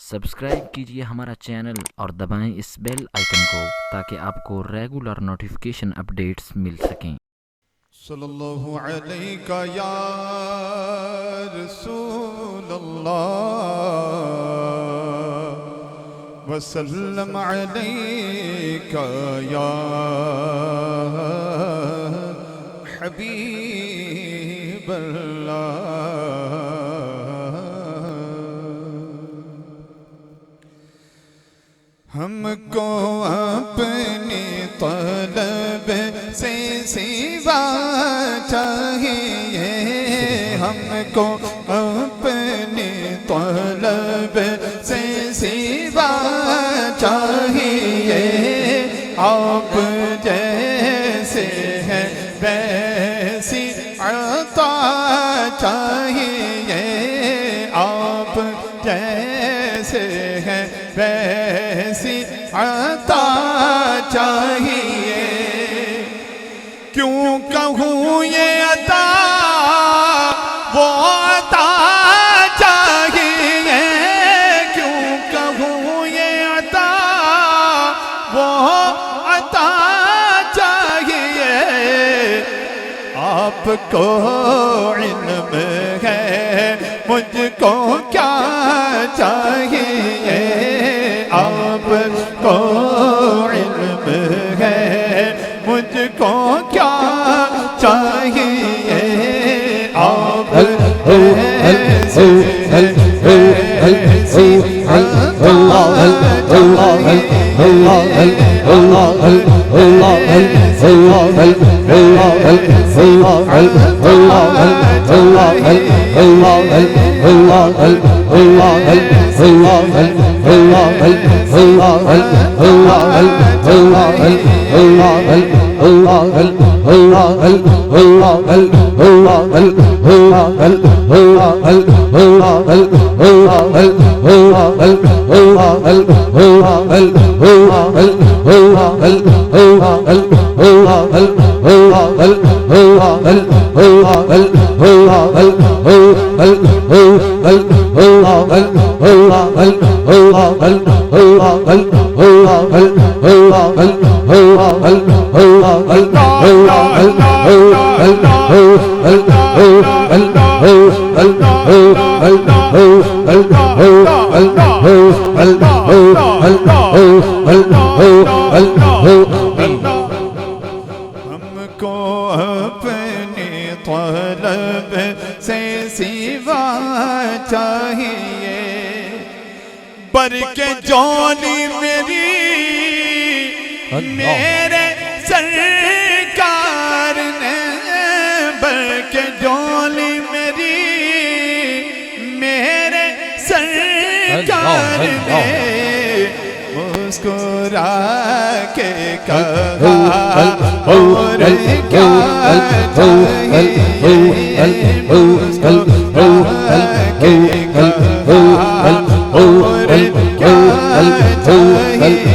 Subscribe कीजिए हमारा channel और दबाएं इस बेल आइकन को ताकि आपको रेगुलर नोटिफिकेशन अपडेट्स मिल सकें। सल्लल्लाहु अलैका या रसूल अल्लाह वसल्लम अलैका या हबीब अल्लाह। हमको अपनी तलब से सिवा चाहिए, हमको अपनी तलब से सिवा चाहिए। आप जैसे हैं वैसी अता चाहिए, आप जैसे हैं वैसी अता चाहिए। क्यों कहूँ ये अता वो अता चाहिए, क्यों कहूँ ये अता वो अता चाहिए। आपको इल्म है मुझको क्या चाहिए, आपको इल्म है मुझको क्या चाहिए। आप हमको अपनी तलब से सिवा चाहिए। बरके जोली मेरी मेरे सरकार ने, बरके जोली मेरी मेरे सरकार ने मुस्कुरा के कहा और क्या चाहिए। मुस्कुरा के कहा और क्या चाहिए।